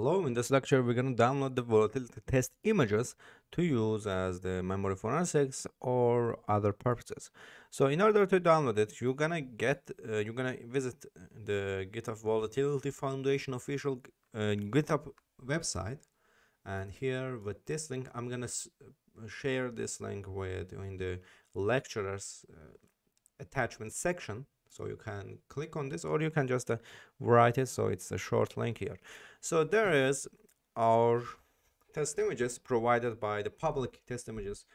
Hello, in this lecture we're going to download the volatility test images to use as the memory forensics or other purposes. So in order to download it, you're gonna visit the GitHub Volatility Foundation official GitHub website, and here with this link I'm gonna share this link with in the lecturers attachment section, so you can click on this or you can just write it, so it's a short link here. So there is our test images provided by the public test images,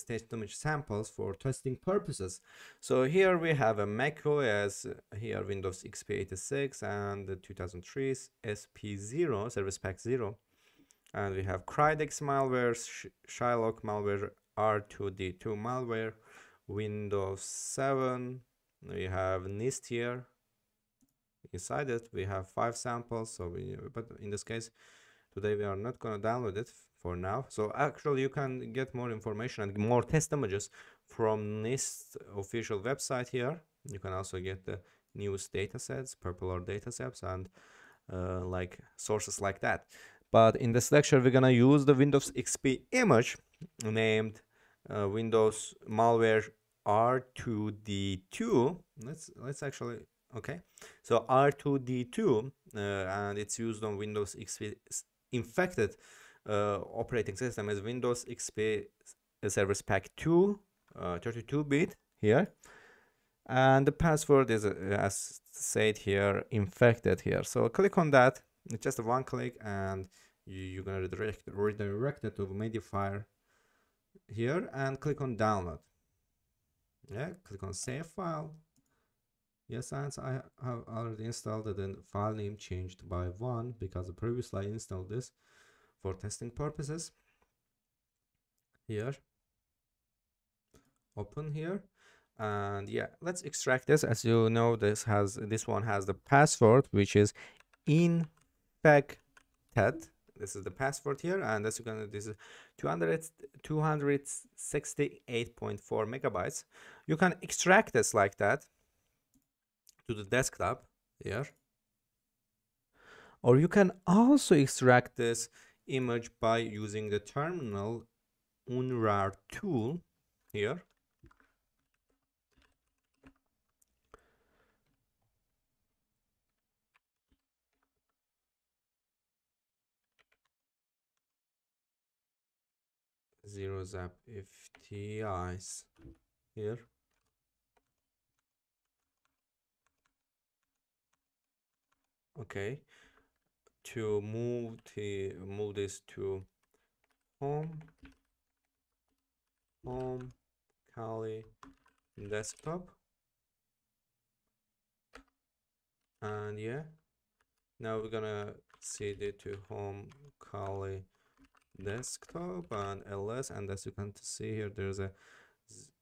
test image samples for testing purposes. So here we have a Mac OS, here Windows XP86 and the 2003 SP0 Service Pack 0, and we have Crydex malware, Shylock malware, R2D2 malware, Windows 7. We have NIST here. Inside it we have 5 samples, but in this case today we are not going to download it for now. So actually you can get more information and more test images from NIST official website here. You can also get the newest datasets, popular datasets, and like sources like that. But in this lecture we're gonna use the Windows XP image named Windows malware R2D2. Let's actually, okay, so R2D2, and it's used on Windows XP infected operating system as Windows XP Service Pack 2, 32-bit here, and the password is as said here, infected here. So click on that. It's just one click and you're gonna redirect it to Mediafire here, and click on download. Yeah, click on save file. Yes, and I have already installed it, and file name changed by 1 because previously I installed this for testing purposes. Here, open here, and yeah, let's extract this. As you know, this one has the password, which is infected. This is the password here, and as you can, this is 268.4 megabytes. You can extract this like that to the desktop here, or you can also extract this image by using the terminal Unraring tool here. Zero zap FTIs here. Okay, to move this to home Kali desktop, and yeah, now we're gonna set it to home Kali desktop and ls, and as you can see here, there's a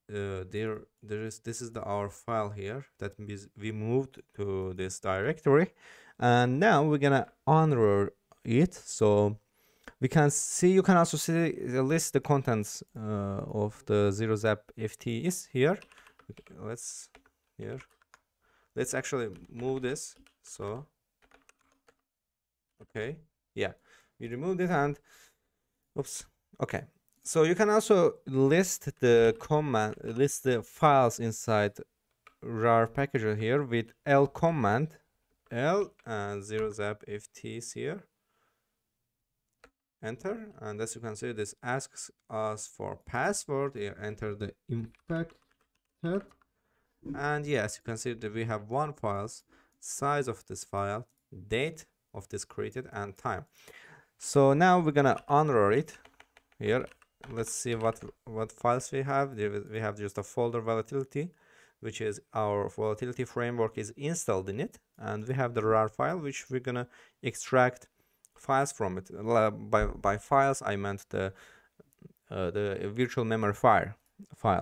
this is our file here that we moved to this directory, and now we're gonna unroll it. So we can see, you can also see list the contents of the zero zap FTs here. Let's actually move this. So okay, yeah, we removed it, and oops, okay. So you can also list the files inside rar packager here with L command, L and zero zap FTs here. Enter, and as you can see, this asks us for password. Here, enter the infected, and yes, you can see that we have one files, size of this file, date of this created, and time. So now we're gonna unroll it here. Let's see what files we have. We have just a folder volatility, which is our volatility framework is installed in it, and we have the rar file, which we're gonna extract files from it. By files I meant the virtual memory file.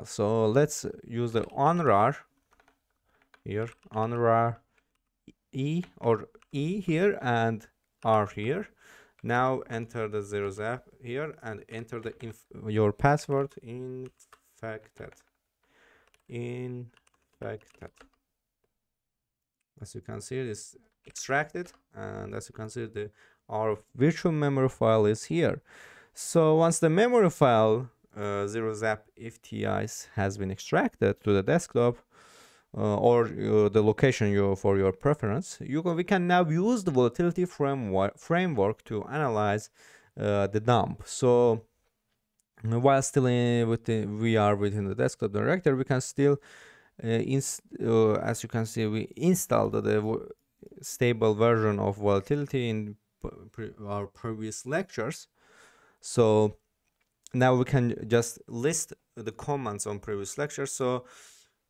So let's use the unrar here, unrar e or e here and r here. Now enter the zero zap here and enter the your password, infected. As you can see, it is extracted, and as you can see, the our virtual memory file is here. So once the memory file 0-zap FTIs has been extracted to the desktop, or the location for your preference, we can now use the volatility framework to analyze the dump. So while still we are within the desktop directory, we can still as you can see, we installed the stable version of volatility in our previous lectures. So now we can just list the commands on previous lectures. So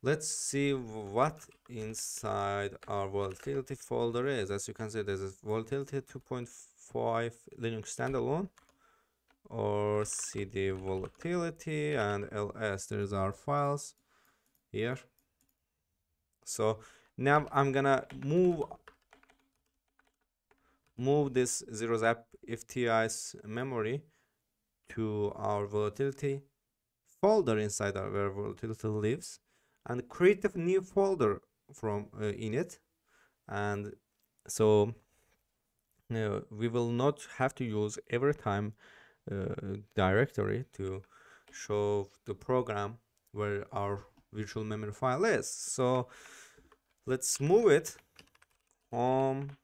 let's see what inside our volatility folder is. As you can see, there's a volatility 2.5 Linux standalone, or cd volatility, and ls. There's our files here. So now I'm gonna move this 0-zap FTI's memory to our volatility folder inside where volatility lives, and create a new folder from in it. And so we will not have to use every time directory to show the program where our virtual memory file is. So let's move it home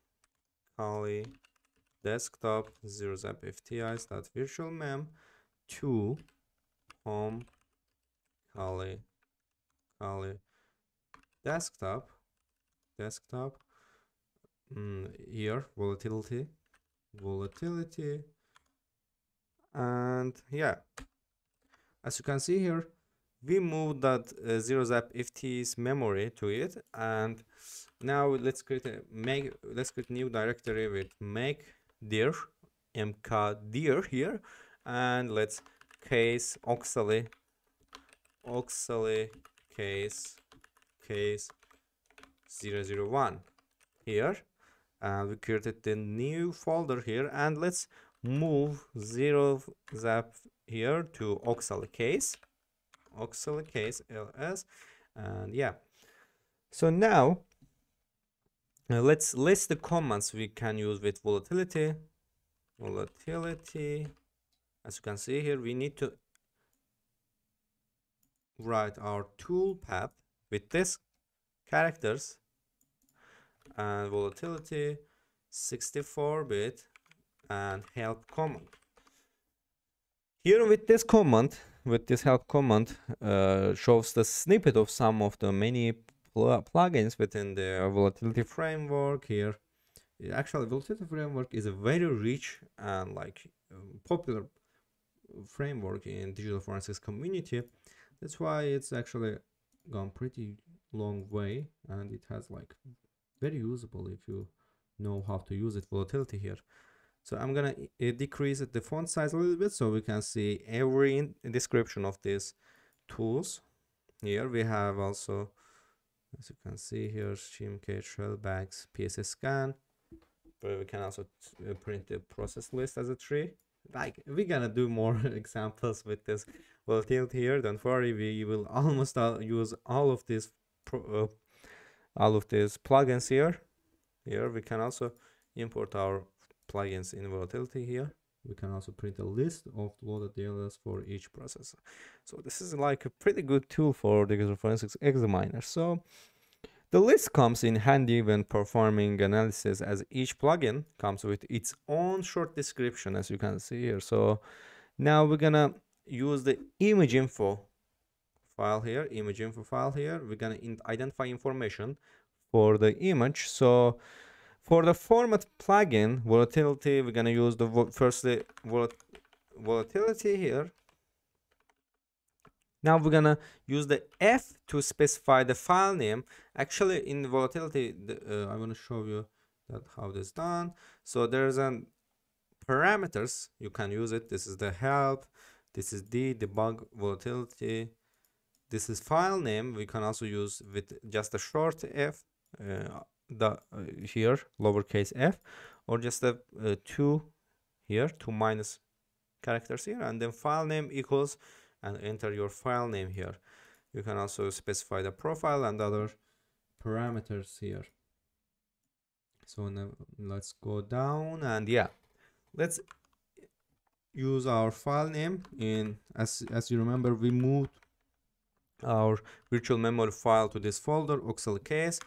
Kali desktop 0-zap ftis.virtualmem to home Kali desktop here volatility, and yeah, as you can see here, we moved that 0-zap ft's memory to it. And now let's create a new directory with make dir mkdir here, and let's case auxiliary case 001 here, and we created the new folder here. And let's move 0-zap here to auxiliary case ls. And yeah, so now let's list the commands we can use with volatility. As you can see here, we need to write our toolpath with this characters and volatility 64-bit and help command. Here with this command, with this help command, shows the snippet of some of the many plugins within the volatility framework here. Actually, volatility framework is a very rich and popular framework in digital forensics community. That's why it's actually gone pretty long way, and it has very usable if you know how to use it, volatility here. So I'm gonna decrease the font size a little bit so we can see every description of these tools. Here we have also, as you can see here, ShimK, Shellbags, PSS scan, but we can also print the process list as a tree. We're gonna do more examples with this volatility here. Don't worry, we will almost use all of these plugins here. Here we can also import our plugins in volatility here. We can also print a list of loaded DLLs for each process. So this is a pretty good tool for digital forensics examiner. So the list comes in handy when performing analysis, as each plugin comes with its own short description, as you can see here. So now we're gonna use the image info file here. We're gonna identify information for the image. So for the format plugin volatility, we're gonna use the volatility here. Now we're gonna use the F to specify the file name. Actually, in volatility, I want to show you how this is done. So there's an parameters, you can use it. This is the help, this is the debug volatility, this is file name. We can also use with just a short f, here lowercase f, or just a 2 here, 2 minus characters here, and then file name equals, and enter your file name here. You can also specify the profile and other parameters here. So now let's go down, and yeah, let's use our file name in, as you remember, we moved our virtual memory file to this folder, oxal case.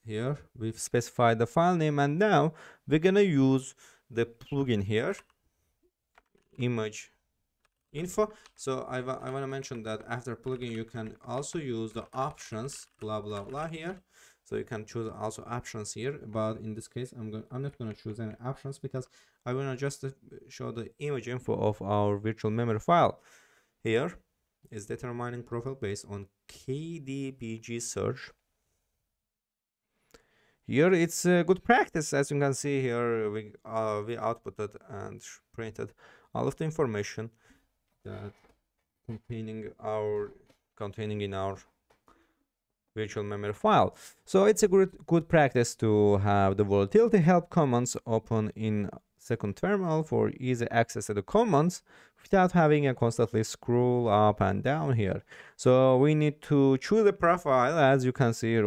Here we've specified the file name, and now we're gonna use the plugin here, image info. So I want to mention that after plugin you can also use the options blah blah blah here. So you can choose also options here, but in this case I'm not going to choose any options because I want to just show the image info of our virtual memory file. Here is determining profile based on KDBG search. Here it's a good practice. As you can see here, we outputted and printed all of the information that containing in our virtual memory file. So it's a good practice to have the volatility help commands open in second terminal for easy access to the commands without having a constantly scroll up and down here. So we need to choose the profile. As you can see here,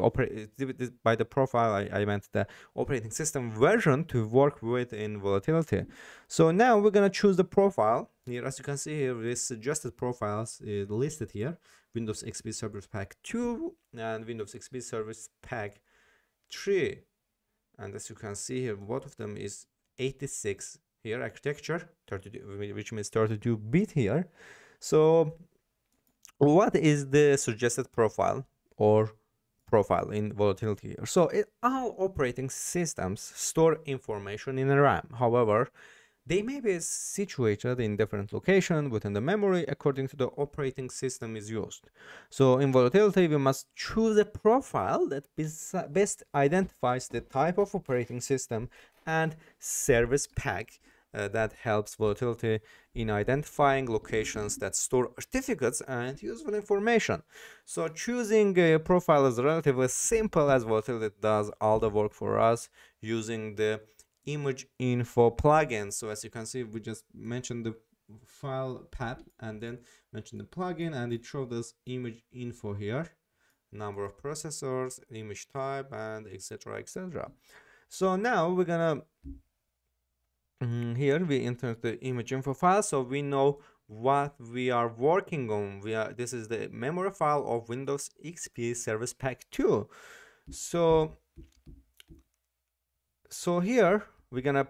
by the profile I meant the operating system version to work with in volatility. So now we're gonna choose the profile here. As you can see here, this suggested profiles is listed here: Windows XP Service Pack 2 and Windows XP Service Pack 3. And as you can see here, both of them is 86 here architecture, 32, which means 32-bit here. So what is the suggested profile or profile in volatility here? So all operating systems store information in RAM. However, they may be situated in different locations within the memory according to the operating system is used. So in volatility, we must choose a profile that best identifies the type of operating system and service pack that helps volatility in identifying locations that store certificates and useful information. So choosing a profile is relatively simple, as volatility does all the work for us using the image info plugin. So as you can see, we just mentioned the file path and then mentioned the plugin, and it showed us image info here, number of processors, image type, and etc etc. So now we're gonna here we enter the image info file, so we know what we are working on. This is the memory file of Windows XP Service Pack 2. So here we're gonna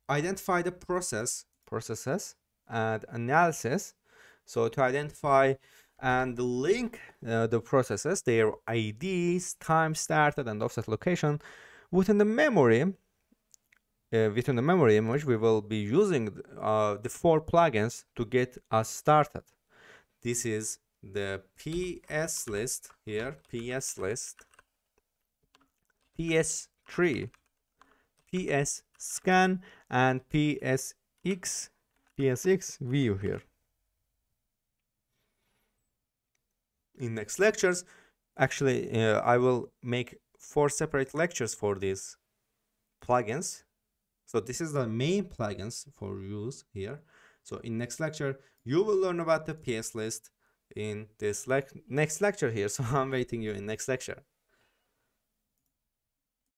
identify the processes and analysis. So to identify and link the processes, their IDs, time started, and offset location within the memory. Within the memory image, we will be using the 4 plugins to get us started. This is the PS list here, PS list, PS3, PS scan, and PSX view here. In next lectures, actually, I will make 4 separate lectures for these plugins. So this is the main plugins for use here. So in next lecture, you will learn about the PS list in this next lecture here. So I'm waiting you in next lecture.